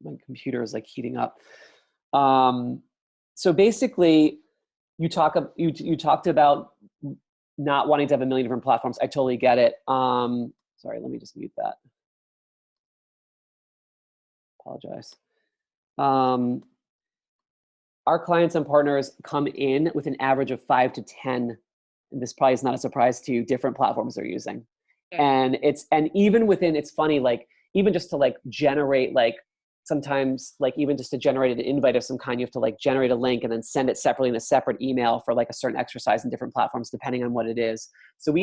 My computer is like heating up. So basically, you talked about not wanting to have a million different platforms. I totally get it. Sorry, let me just mute that. Apologize. Our clients and partners come in with an average of 5 to 10, and this probably is not a surprise to you, different platforms they're using. Yeah. And even within, it's funny, like even just to like generate, like sometimes like even just to generate an invite of some kind, you have to like generate a link and then send it separately in a separate email for like a certain exercise in different platforms, depending on what it is. So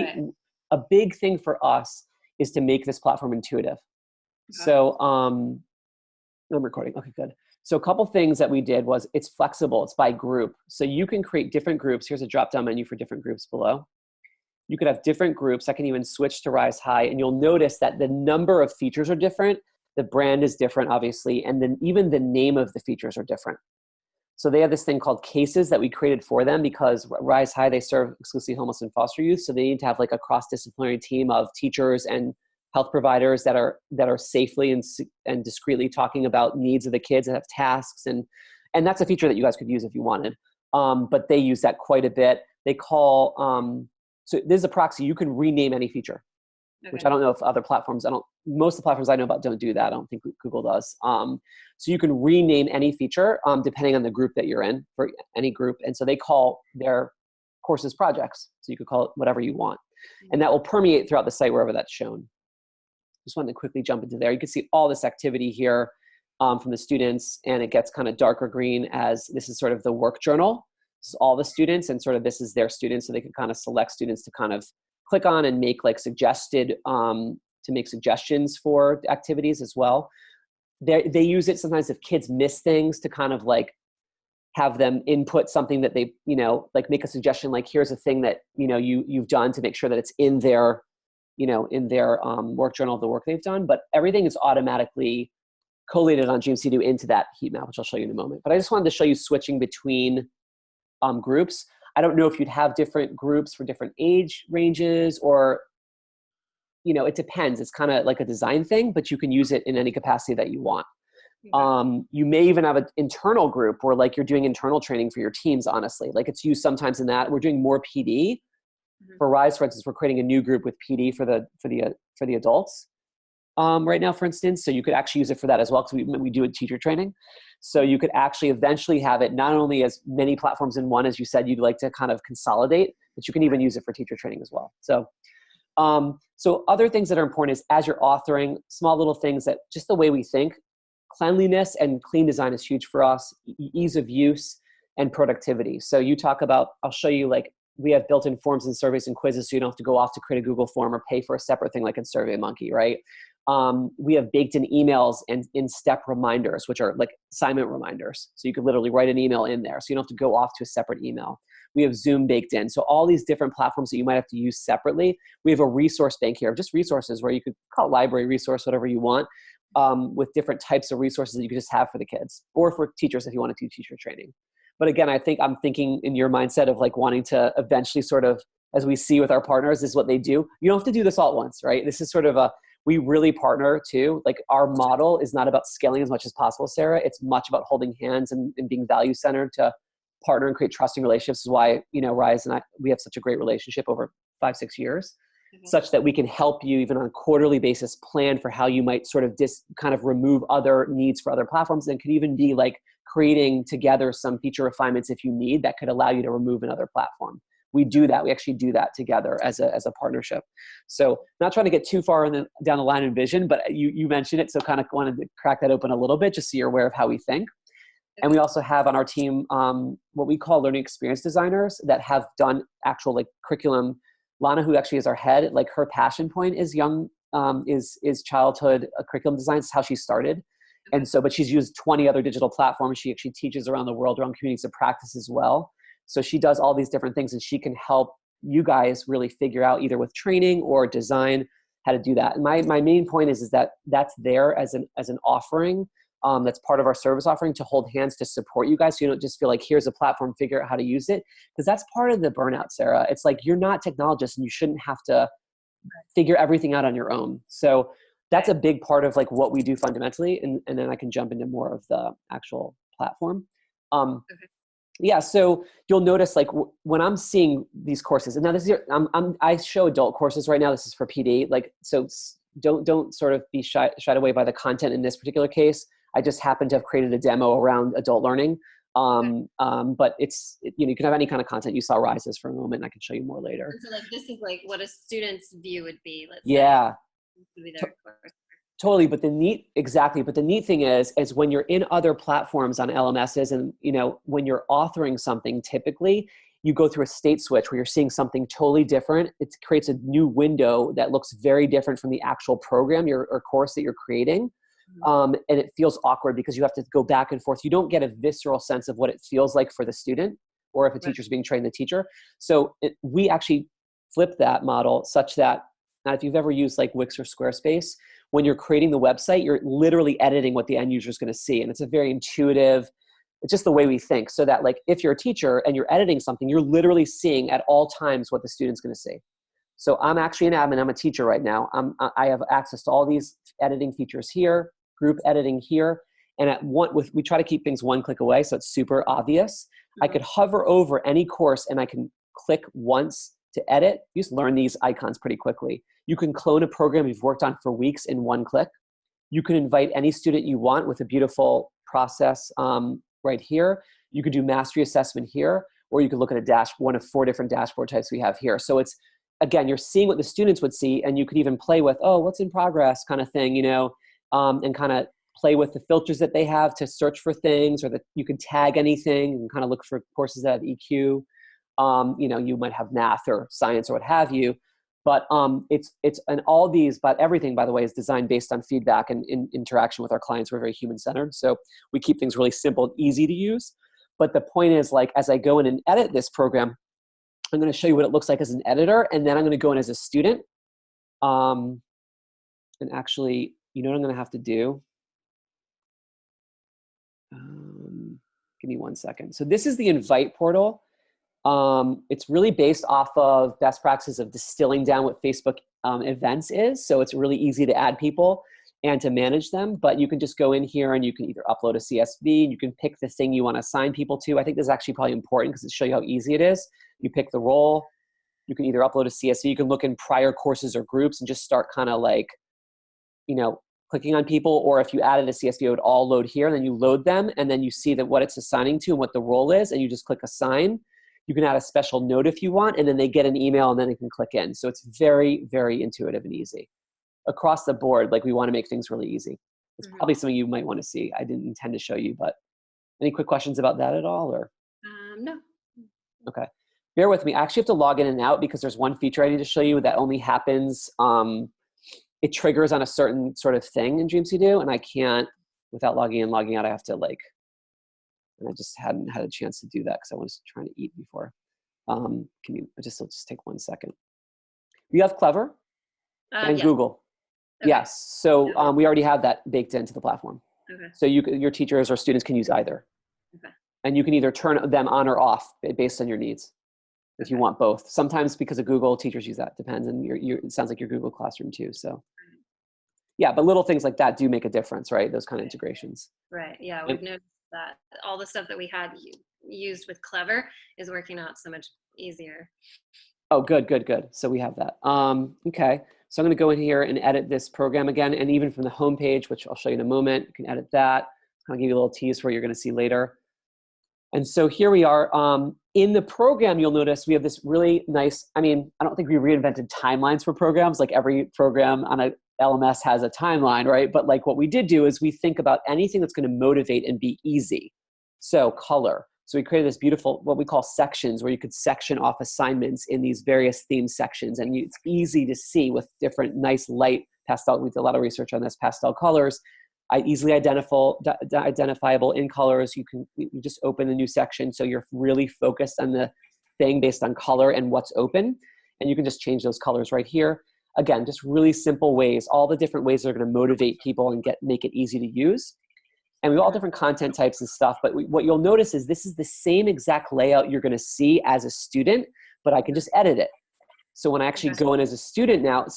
a big thing for us is to make this platform intuitive. Okay. So, I'm recording. Okay, good. So a couple things that we did was it's flexible. It's by group. So you can create different groups. Here's a drop-down menu for different groups below. You could have different groups. I can even switch to Rise High, and you'll notice that the number of features are different. The brand is different, obviously, and then even the name of the features are different. So they have this thing called cases that we created for them because Rise High, they serve exclusively homeless and foster youth. So they need to have like a cross-disciplinary team of teachers and health providers that are safely and discreetly talking about needs of the kids and have tasks. And that's a feature that you guys could use if you wanted. But they use that quite a bit. They call, so this is a proxy. You can rename any feature, okay. Which I don't know if other platforms, most of the platforms I know about don't do that. I don't think Google does. So you can rename any feature depending on the group that you're in for any group. And so they call their courses projects. So you could call it whatever you want. And that will permeate throughout the site wherever that's shown. Just wanted to quickly jump into there. You can see all this activity here from the students, and it gets kind of darker green as this is sort of the work journal. This is all the students, and sort of this is their students, so they can kind of select students to kind of click on and make like make suggestions for activities as well. They use it sometimes if kids miss things to kind of like have them input something that they, like make a suggestion, like here's a thing that, you've done to make sure that it's in their work journal of the work they've done, but everything is automatically collated on GMC2 into that heat map, which I'll show you in a moment. But I just wanted to show you switching between groups. I don't know if you'd have different groups for different age ranges or, it depends. It's kind of like a design thing, but you can use it in any capacity that you want. You may even have an internal group where like you're doing internal training for your teams, honestly. Like it's used sometimes in that. We're doing more PD. For Rise, for instance, we're creating a new group with PD for the adults right now, for instance. So you could actually use it for that as well because we do a teacher training. So you could actually eventually have it not only as many platforms in one as you said you'd like to kind of consolidate, but you can even use it for teacher training as well. So other things that are important is as you're authoring, small little things that just the way we think, cleanliness and clean design is huge for us, ease of use and productivity. So you talk about, I'll show you like, we have built-in forms and surveys and quizzes so you don't have to go off to create a Google form or pay for a separate thing like in SurveyMonkey, right? We have baked-in emails and in-step reminders, which are like assignment reminders. So you could literally write an email in there so you don't have to go off to a separate email. We have Zoom baked in. So all these different platforms that you might have to use separately. We have a resource bank here of just resources where you could call it library resource, whatever you want, with different types of resources that you could just have for the kids or for teachers if you want to do teacher training. But again, I'm thinking in your mindset of like wanting to eventually sort of, as we see with our partners, this is what they do. You don't have to do this all at once, right? This is sort of we really partner too. Like our model is not about scaling as much as possible, Sarah. It's much about holding hands and being value-centered to partner and create trusting relationships. This is why, Rise and we have such a great relationship over 5-6 years, such that we can help you even on a quarterly basis plan for how you might sort of kind of remove other needs for other platforms, and could even be like creating together some feature refinements if you need that could allow you to remove another platform. We do that. We actually do that together as a partnership. So not trying to get too far down the line in vision, but you mentioned it. So kind of wanted to crack that open a little bit just so you're aware of how we think. And we also have on our team what we call learning experience designers that have done actual like curriculum. Lana, who actually is our head, like her passion point is is childhood curriculum design. It's how she started. And so, but she's used 20 other digital platforms. She actually teaches around the world, around communities of practice as well. So she does all these different things, and she can help you guys really figure out either with training or design how to do that. And my main point is that that's there as an offering. That's part of our service offering to hold hands to support you guys. So you don't just feel like here's a platform, figure out how to use it. Because that's part of the burnout, Sarah. It's like you're not technologists and you shouldn't have to figure everything out on your own. So that's a big part of like what we do fundamentally. And then I can jump into more of the actual platform. Okay. Yeah, so you'll notice like when I'm seeing these courses, and now this is I show adult courses right now. This is for PD. Like, so don't sort of be shied away by the content in this particular case. I just happen to have created a demo around adult learning. But it's, you know, you can have any kind of content. You saw Rises for a moment, and I can show you more later. And so like this is like what a student's view would be, let's Yeah. say. Would be their course. Totally, but the neat thing is when you're in other platforms on LMSs, and you know, when you're authoring something, typically you go through a state switch where you're seeing something totally different. It creates a new window that looks very different from the actual program or course that you're creating, and it feels awkward because you have to go back and forth. You don't get a visceral sense of what it feels like for the student, or if a teacher's being trained the teacher. So we actually flip that model such that, now if you've ever used like Wix or Squarespace, when you're creating the website, you're literally editing what the end user is going to see. And it's a very intuitive, it's just the way we think. So that like, if you're a teacher and you're editing something, you're literally seeing at all times what the student's going to see. So I'm actually an admin, I'm a teacher right now. I have access to all these editing features here, group editing here. And we try to keep things one click away, so it's super obvious. I could hover over any course and I can click once to edit. You just learn these icons pretty quickly. You can clone a program you've worked on for weeks in one click. You can invite any student you want with a beautiful process right here. You could do mastery assessment here, or you could look at one of 4 different dashboard types we have here. So it's, again, you're seeing what the students would see, and you could even play with, oh, what's in progress kind of thing, you know, and kind of play with the filters that they have to search for things, or that you can tag anything and kind of look for courses that have EQ. You know, you might have math or science or what have you, but and all these, but everything, by the way, is designed based on feedback and in interaction with our clients. We're very human-centered, so we keep things really simple and easy to use. But the point is, like, as I go in and edit this program, I'm going to show you what it looks like as an editor, and then I'm going to go in as a student. And actually, you know what I'm going to have to do? Give me 1 second. So this is the invite portal. It's really based off of best practices of distilling down what Facebook events is. So it's really easy to add people and to manage them, but you can just go in here and you can either upload a CSV, and you can pick the thing you want to assign people to. I think this is actually probably important because it shows you how easy it is. You pick the role, you can either upload a CSV, you can look in prior courses or groups and just start kind of like, you know, clicking on people, or if you added a CSV, it would all load here, and then you load them, and then you see that what it's assigning to and what the role is, and you just click assign. You can add a special note if you want, and then they get an email, and then they can click in. So it's very, very intuitive and easy. Across the board, like, we want to make things really easy. It's probably something you might want to see. I didn't intend to show you, but any quick questions about that at all? Or No. Okay. Bear with me. I actually have to log in and out because there's one feature I need to show you that only happens, it triggers on a certain sort of thing in Dreamcdo, and I can't, without logging in, logging out, I have to like, and I just hadn't had a chance to do that because I was trying to eat before. Can you just take 1 second? You have Clever and Yeah. Google. Okay. Yes. So we already have that baked into the platform. Okay. So your teachers or students can use either. Okay. And you can either turn them on or off based on your needs if you want both. Sometimes because of Google, teachers use that. Depends. And it sounds like your Google Classroom too. So yeah, but little things like that do make a difference, right? Those kind of integrations. Right. Yeah. We've noticed that all the stuff that we had used with Clever is working out so much easier. Oh, good. So we have that. Okay. So I'm going to go in here and edit this program again. And even from the home page, which I'll show you in a moment, you can edit that. I'll give you a little tease for what you're going to see later. And so here we are. In the program, you'll notice we have this really nice, I mean, I don't think we reinvented timelines for programs. Like every program on a LMS has a timeline, right? But like what we did do is we think about anything that's going to motivate and be easy. So color. So we created this beautiful, what we call sections, where you could section off assignments in these various theme sections. And it's easy to see with different nice light pastel. We did a lot of research on this, pastel colors. Easily identifiable in colors. You just open a new section, so you're really focused on the thing based on color and what's open, and you can just change those colors right here. Again, just really simple ways, all the different ways that are going to motivate people and make it easy to use. And we have all different content types and stuff, but what you'll notice is this is the same exact layout you're going to see as a student, but I can just edit it. So when I actually Okay. go in as a student now,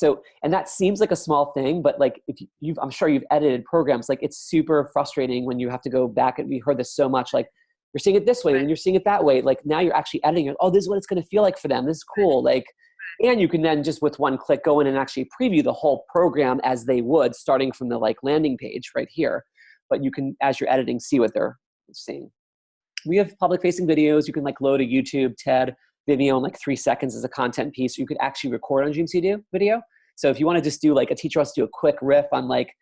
and that seems like a small thing, but like if I'm sure you've edited programs, like it's super frustrating when you have to go back, and we heard this so much, like you're seeing it this way, Right. and you're seeing it that way. Like now you're actually editing it. Oh, this is what it's going to feel like for them. This is cool. Like, and you can then just with one click go in and actually preview the whole program as they would, starting from the like landing page right here. But you can, as you're editing, see what they're seeing. We have public facing videos. You can like load a YouTube, TED video in like 3 seconds as a content piece. You could actually record on Zoom video. So if you want to just do like a teacher wants to do a quick riff on like,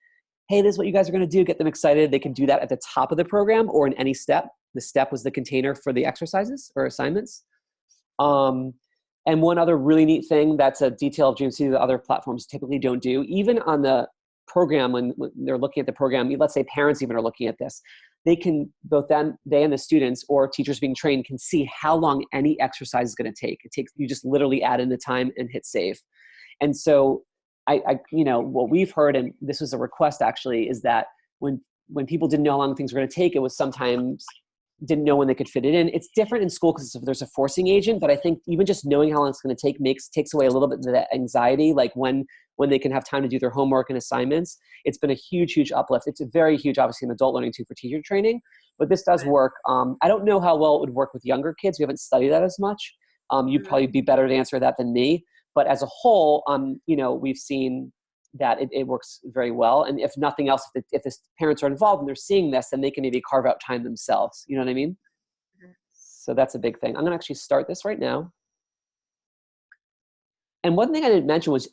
hey, this is what you guys are going to do, get them excited. They can do that at the top of the program or in any step. The step was the container for the exercises or assignments. And one other really neat thing that's a detail of Zoom that other platforms typically don't do, even on the program, when they're looking at the program, let's say parents even are looking at this, they can, both they and the students or teachers being trained can see how long any exercise is going to take. You just literally add in the time and hit save. And so what we've heard, and this was a request actually, is that when people didn't know how long things were going to take, it was sometimes didn't know when they could fit it in. It's different in school because there's a forcing agent, but I think even just knowing how long it's going to take takes away a little bit of that anxiety, like when they can have time to do their homework and assignments. It's been a huge, huge uplift. It's a very huge, obviously, an adult learning tool for teacher training, but this does work. I don't know how well it would work with younger kids. We haven't studied that as much. You'd probably be better to answer that than me. But as a whole, we've seen that it works very well. And if nothing else, if the parents are involved and they're seeing this, then they can maybe carve out time themselves. You know what I mean? So that's a big thing. I'm going to actually start this right now. And one thing I didn't mention was,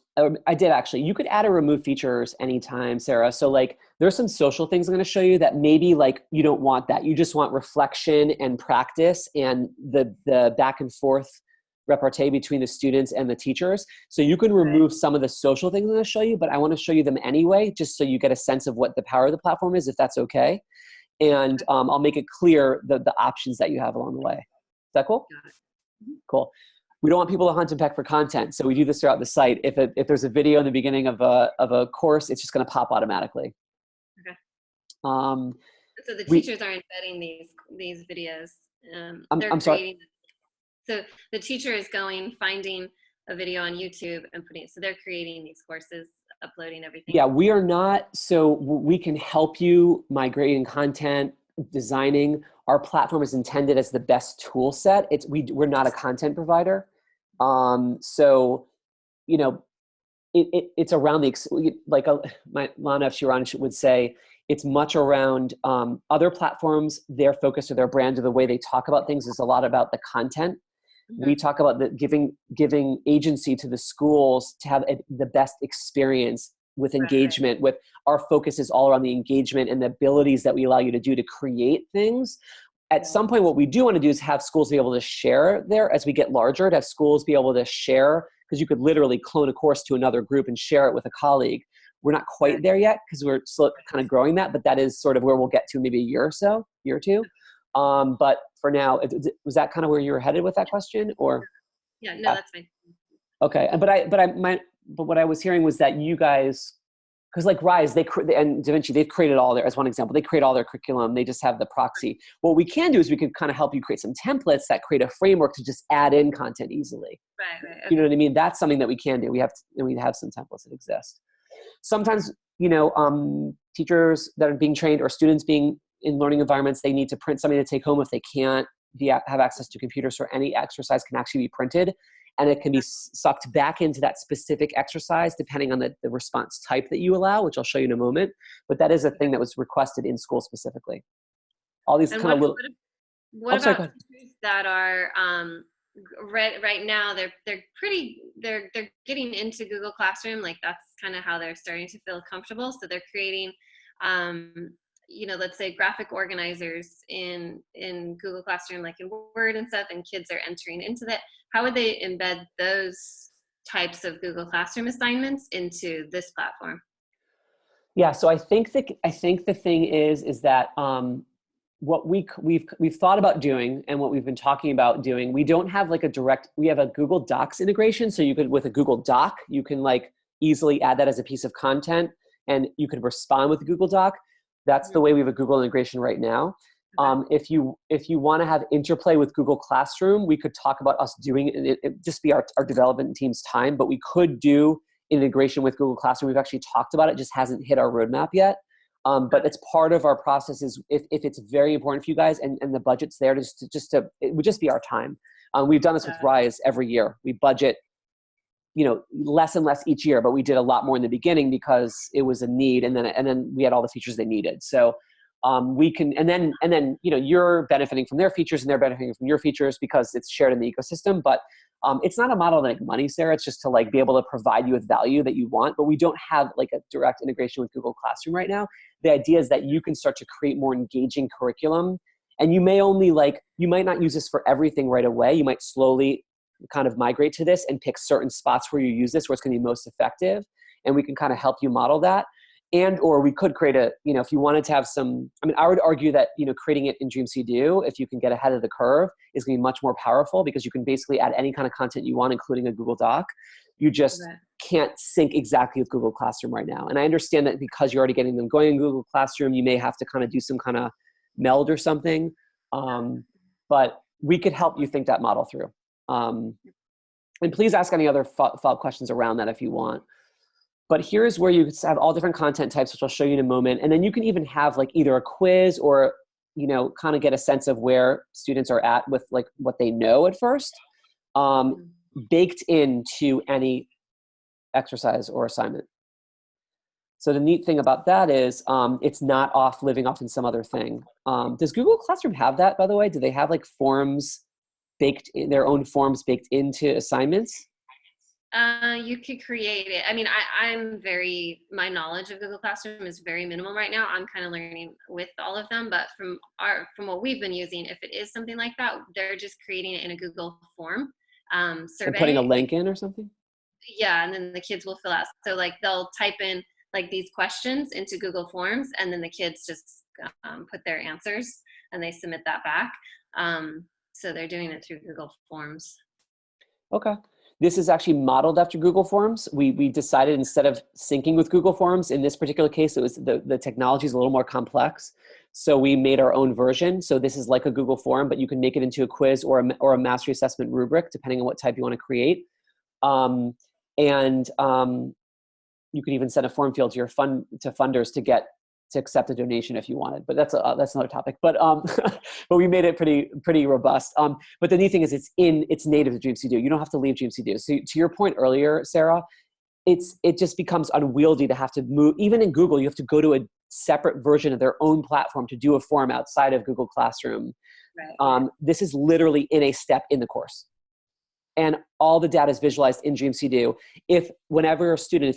I did actually, you could add or remove features anytime, Sarah. So like there's some social things I'm going to show you that maybe like you don't want that. You just want reflection and practice and the back and forth repartee between the students and the teachers. So you can remove some of the social things I'm going to show you, but I want to show you them anyway, just so you get a sense of what the power of the platform is, if that's okay. And I'll make it clear the options that you have along the way. Is that cool? Cool. We don't want people to hunt and peck for content, so we do this throughout the site. If there's a video in the beginning of a course, it's just going to pop automatically. Okay. So the teachers are embedding these videos. I'm sorry. So the teacher is finding a video on YouTube and so they're creating these courses, uploading everything. Yeah, we are not. So we can help you migrating content, designing. Our platform is intended as the best tool set. We're not a content provider. So, it's around Lana F. Shiran would say, it's much around other platforms, their focus or their brand or the way they talk about things is a lot about the content. We talk about giving agency to the schools to have the best experience with engagement. With our focus is all around the engagement and the abilities that we allow you to do to create things. At some point, what we do want to do is have schools be able to share there as we get larger, to have schools be able to share, because you could literally clone a course to another group and share it with a colleague. We're not quite there yet because we're still kind of growing that, but that is sort of where we'll get to maybe a year or two. But for now, was that kind of where you were headed with that question, or? Yeah, no, that's fine. Okay, but what I was hearing was that you guys, because like Rise, and DaVinci, they've created all as one example, they create all their curriculum. They just have the proxy. What we can do is we can kind of help you create some templates that create a framework to just add in content easily. Right. Okay. You know what I mean? That's something that we can do. We have some templates that exist. Sometimes, teachers that are being trained or students being in learning environments, they need to print something to take home if they can't have access to computers, so any exercise can actually be printed. And it can be sucked back into that specific exercise depending on the response type that you allow, which I'll show you in a moment. But that is a thing that was requested in school specifically. All these kind of little. What about teachers that are right now? They're getting into Google Classroom. Like that's kind of how they're starting to feel comfortable. So they're creating, let's say graphic organizers in Google Classroom, like in Word and stuff, and kids are entering into that. How would they embed those types of Google Classroom assignments into this platform? Yeah, so I think the thing is that what we've thought about doing and what we've been talking about doing, we don't have like we have a Google Docs integration. So you could, with a Google Doc, you can like easily add that as a piece of content and you could respond with a Google Doc. That's the way we have a Google integration right now. If you want to have interplay with Google Classroom, we could talk about us doing it. It just be our development team's time, but we could do integration with Google Classroom. We've actually talked about it, just hasn't hit our roadmap yet. But it's part of our process is if it's very important for you guys and the budget's there it would just be our time. We've done this with Rise every year. We budget, less and less each year, but we did a lot more in the beginning because it was a need. And then we had all the features they needed. So we can, and then, you're benefiting from their features and they're benefiting from your features because it's shared in the ecosystem. But it's not a model to make money, Sarah. It's just to be able to provide you with value that you want, but we don't have a direct integration with Google Classroom right now. The idea is that you can start to create more engaging curriculum, and you may only you might not use this for everything right away. You might slowly kind of migrate to this and pick certain spots where you use this, where it's going to be most effective. And we can kind of help you model that. Or we could create if you wanted to have I would argue that, creating it in DreamCDO, if you can get ahead of the curve, is going to be much more powerful because you can basically add any kind of content you want, including a Google Doc. You just can't sync exactly with Google Classroom right now. And I understand that because you're already getting them going in Google Classroom, you may have to kind of do some kind of meld or something. But we could help you think that model through. And please ask any other follow-up questions around that if you want. But here's where you have all different content types, which I'll show you in a moment. And then you can even have either a quiz or, kind of get a sense of where students are at with what they know at first, baked into any exercise or assignment. So the neat thing about that is it's not living off in some other thing. Does Google Classroom have that, by the way? Do they have forms their own forms baked into assignments? You could create it. I mean, my knowledge of Google Classroom is very minimal right now. I'm kind of learning with all of them, but from what we've been using, if it is something like that, they're just creating it in a Google form survey. So putting a link in or something? Yeah, and then the kids will fill out. So they'll type in these questions into Google Forms, and then the kids just put their answers and they submit that back. So they're doing it through Google Forms. Okay. This is actually modeled after Google Forms. We decided instead of syncing with Google Forms, in this particular case, it was the technology is a little more complex. So we made our own version. So this is like a Google Form, but you can make it into a quiz or a mastery assessment rubric, depending on what type you want to create. You could even send a form field to to funders to accept a donation if you wanted, but that's another topic. But but we made it pretty robust. But the neat thing is it's native to DreamCDO. You don't have to leave DreamCDO. So to your point earlier, Sarah, it just becomes unwieldy to have to move. Even in Google, you have to go to a separate version of their own platform to do a form outside of Google Classroom. Right. This is literally in a step in the course. And all the data is visualized in DreamCDO. If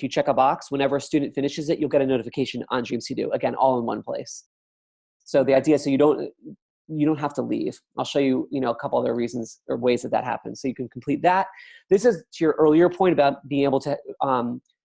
you check a box, whenever a student finishes it, you'll get a notification on DreamCDO. Again, all in one place. So the idea is so you don't have to leave. I'll show you, a couple other reasons or ways that happens. So you can complete that. This is to your earlier point about being able to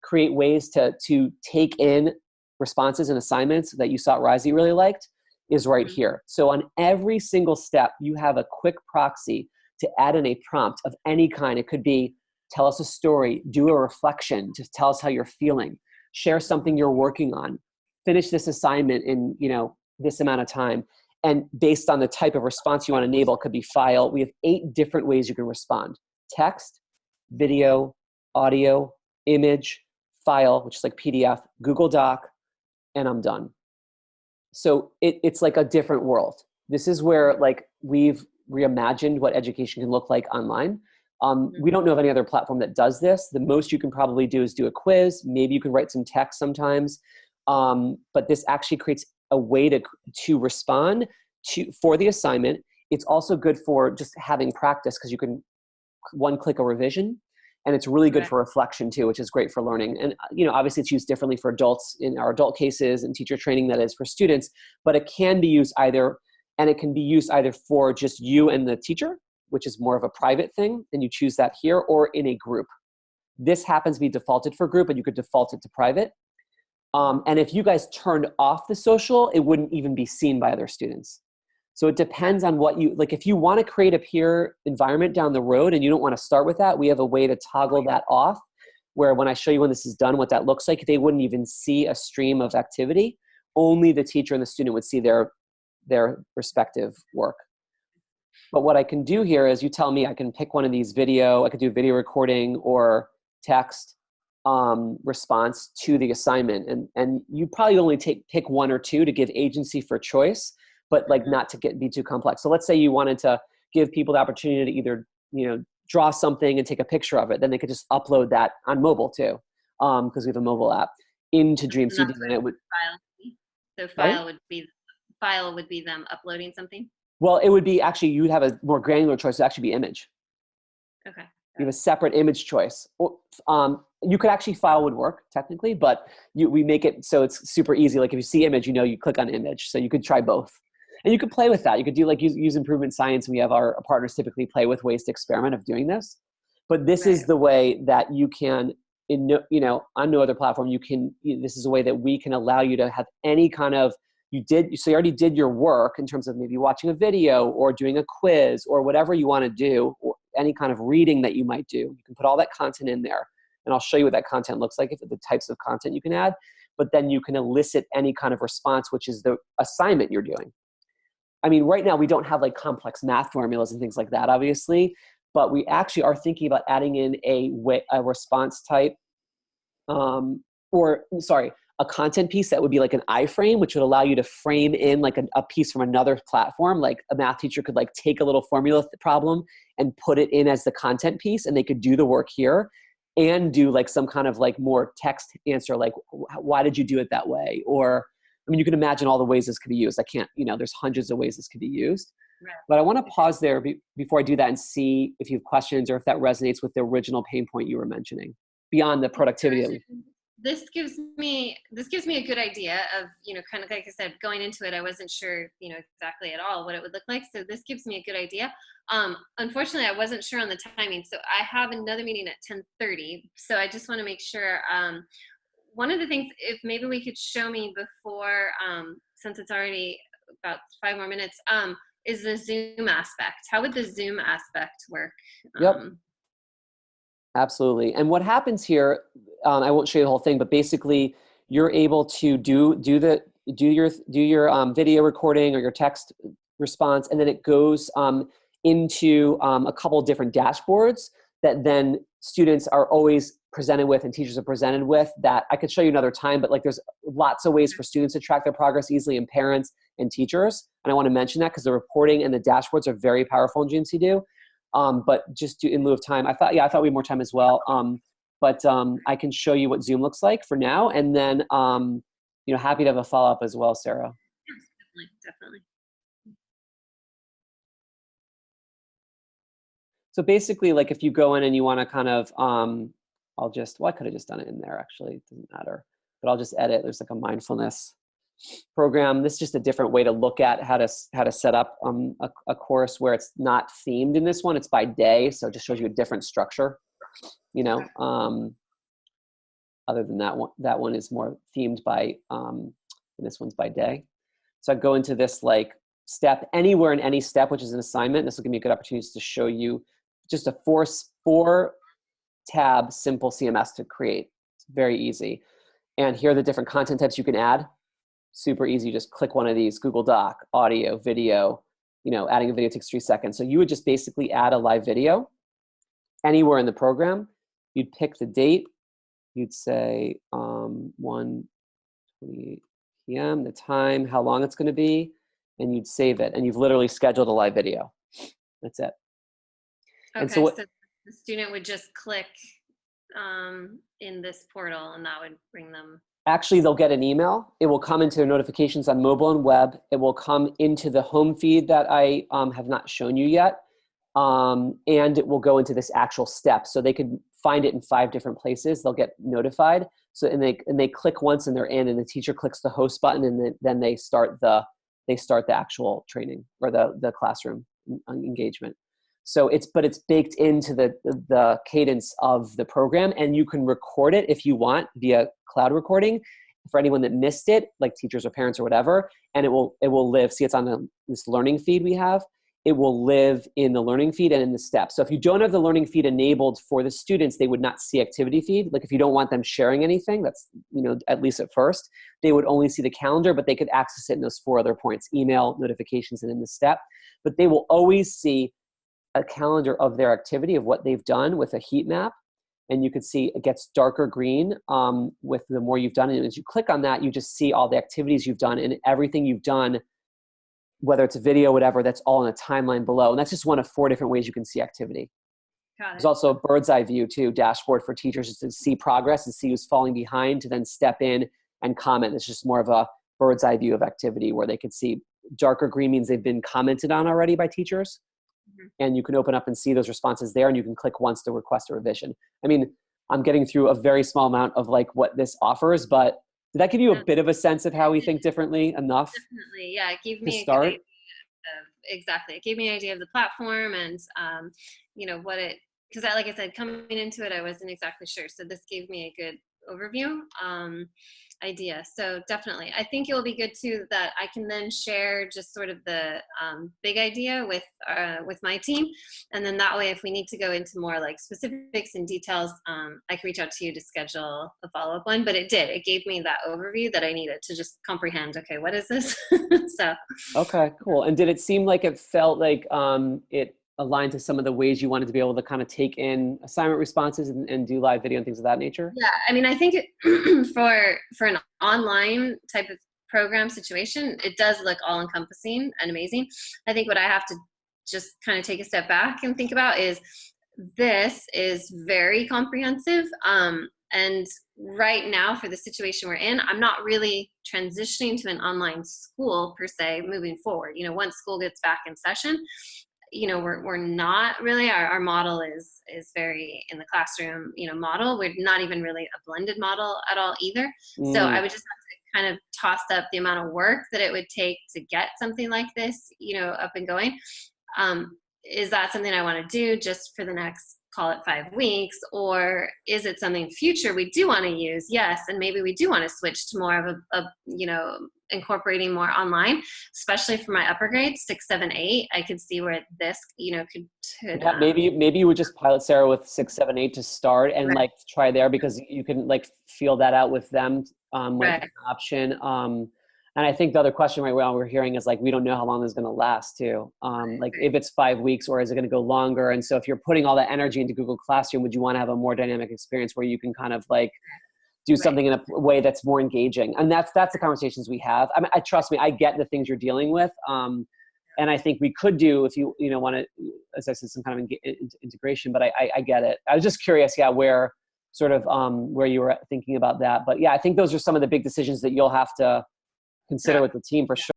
create ways to take in responses and assignments that you saw at Rise you really liked is right here. So on every single step, you have a quick proxy to add in a prompt of any kind. It could be, tell us a story, do a reflection to tell us how you're feeling, share something you're working on, finish this assignment in, this amount of time. And based on the type of response you want to enable, it could be file. We have 8 different ways you can respond: text, video, audio, image, file, which is like PDF, Google Doc, and I'm done. So it's like a different world. This is where we've reimagined what education can look like online. We don't know of any other platform that does this. The most you can probably do is do a quiz. Maybe you can write some text sometimes. But this actually creates a way to respond for the assignment. It's also good for just having practice because you can one-click a revision. And it's really good for reflection too, which is great for learning. And obviously it's used differently for adults in our adult cases and teacher training that is for students, but it can be used either for just you and the teacher, which is more of a private thing, and you choose that here, or in a group. This happens to be defaulted for group, but you could default it to private. And if you guys turned off the social, it wouldn't even be seen by other students. So it depends on what you, if you want to create a peer environment down the road and you don't want to start with that, we have a way to toggle that off, where when I show you when this is done, what that looks like, they wouldn't even see a stream of activity. Only the teacher and the student would see their their respective work. But what I can do here is you tell me I can pick one of these I could do video recording or text response to the assignment. And you probably only pick one or two to give agency for choice, but like not to be too complex. So let's say you wanted to give people the opportunity to either, draw something and take a picture of it. Then they could just upload that on mobile too, because we have a mobile app into Dream CD. And it would file would be them uploading something. Well, it would be actually, you'd have a more granular choice. It'd actually be image. Okay. You have a separate image choice. You could actually file would work technically, but we make it so it's super easy. Like if you see image, you click on image. So you could try both. And you could play with that. You could do like use improvement science. We have our partners typically play with ways to experiment of doing this. But this is the way that you can, on no other platform, this is a way that we can allow you to have any kind of, so you already did your work in terms of maybe watching a video or doing a quiz or whatever you want to do, or any kind of reading that you might do. You can put all that content in there. And I'll show you what that content looks like, the types of content you can add. But then you can elicit any kind of response, which is the assignment you're doing. I mean, right now we don't have like complex math formulas and things like that, obviously, but we actually are thinking about adding in a response type, a content piece that would be like an iframe, which would allow you to frame in like a piece from another platform. Like a math teacher could like take a little formula problem and put it in as the content piece, and they could do the work here and do like some kind of like more text answer, like why did you do it that way? Or, I mean, you can imagine all the ways this could be used. I can't, there's hundreds of ways this could be used. Right. But I want to pause there before I do that and see if you have questions or if that resonates with the original pain point you were mentioning beyond the productivity. This gives me a good idea of, kind of like I said, going into it, I wasn't sure, exactly at all what it would look like. So this gives me a good idea. Unfortunately, I wasn't sure on the timing. So I have another meeting at 10:30. So I just want to make sure, one of the things, if maybe we could show me before, since it's already about 5 more minutes, is the Zoom aspect. How would the Zoom aspect work? Yep. Absolutely. And what happens here, I won't show you the whole thing, but basically you're able to do your video recording or your text response, and then it goes into a couple of different dashboards that then students are always presented with and teachers are presented with. That I could show you another time, but like there's lots of ways for students to track their progress easily, and parents and teachers. And I want to mention that because the reporting and the dashboards are very powerful in GNC but just in lieu of time, I thought we had more time as well. But I can show you what Zoom looks like for now. And then, happy to have a follow-up as well, Sarah. Yes, definitely. So basically, like if you go in and you want to kind of, I could have just done it in there actually, it doesn't matter. But I'll just edit. There's like a mindfulness program. This is just a different way to look at how to set up a course where it's not themed in this one. It's by day, so it just shows you a different structure. Other than that one is more themed by, and this one's by day. So I go into this like step, anywhere in any step, which is an assignment. This will give me a good opportunity to show you just a four tab simple CMS to create. It's very easy. And here are the different content types you can add. Super easy. You just click one of these: Google Doc, audio, video. Adding a video takes 3 seconds. So you would just basically add a live video anywhere in the program. You'd pick the date. You'd say 1:28 p.m., the time, how long it's going to be, and you'd save it. And you've literally scheduled a live video. That's it. Okay, and so the student would just click in this portal, and that would bring them. Actually, they'll get an email. It will come into their notifications on mobile and web. It will come into the home feed that I have not shown you yet. And it will go into this actual step. So they could find it in 5 different places. They'll get notified. So, and they click once and they're in, and the teacher clicks the host button, and then they start the actual training or the classroom engagement. So it's baked into the cadence of the program, and you can record it if you want via cloud recording for anyone that missed it, like teachers or parents or whatever, and it will live. See, it's on this learning feed we have, it will live in the learning feed and in the steps. So if you don't have the learning feed enabled for the students, they would not see activity feed. Like if you don't want them sharing anything, that's, at least at first, they would only see the calendar, but they could access it in those 4 other points: email, notifications, and in the step. But they will always see a calendar of their activity, of what they've done, with a heat map. And you can see it gets darker green with the more you've done. And as you click on that, you just see all the activities you've done, and everything you've done, whether it's a video, whatever, that's all in a timeline below. And that's just one of 4 different ways you can see activity. There's also a bird's eye view too, dashboard for teachers to see progress and see who's falling behind, to then step in and comment. It's just more of a bird's eye view of activity, where they could see darker green means they've been commented on already by teachers. And you can open up and see those responses there, and you can click once to request a revision. I mean, I'm getting through a very small amount of like what this offers, but did that give you a bit of a sense of how we think differently enough? Definitely. Yeah. It gave me a start. Exactly. It gave me an idea of the platform and, what it, because like I said, coming into it, I wasn't exactly sure. So this gave me a good overview idea. So definitely, I think it will be good too that I can then share just sort of the big idea with my team, and then that way, if we need to go into more like specifics and details, I can reach out to you to schedule a follow-up one. But it gave me that overview that I needed to just comprehend. Okay, what is this? So okay, cool. And did it seem like it felt like it aligned to some of the ways you wanted to be able to kind of take in assignment responses and do live video and things of that nature? Yeah, I mean, I think for an online type of program situation, it does look all encompassing and amazing. I think what I have to just kind of take a step back and think about is this is very comprehensive. And right now, for the situation we're in, I'm not really transitioning to an online school per se moving forward. Once school gets back in session, we're not really, our model is very in the classroom, model. We're not even really a blended model at all either. So I would just have to kind of toss up the amount of work that it would take to get something like this, up and going. Is that something I want to do just for the next, call it 5 weeks, or is it something future we do want to use? Yes. And maybe we do want to switch to more of a incorporating more online, especially for my upper grades, 6, 7, 8. I could see where this, could yeah, maybe you would just pilot Sarah with 6, 7, 8 to start, and right. like try there, because you can like feel that out with them, right. an option. And I think the other question right now we're hearing is like, we don't know how long this is going to last too. Like if it's 5 weeks, or is it going to go longer? And so if you're putting all that energy into Google Classroom, would you want to have a more dynamic experience where you can kind of like do something in a way that's more engaging? And that's the conversations we have. I mean, trust me, I get the things you're dealing with. And I think we could do, if you want to, as I said, some kind of integration, but I get it. I was just curious, where sort of where you were thinking about that. But yeah, I think those are some of the big decisions that you'll have to consider with the team for sure.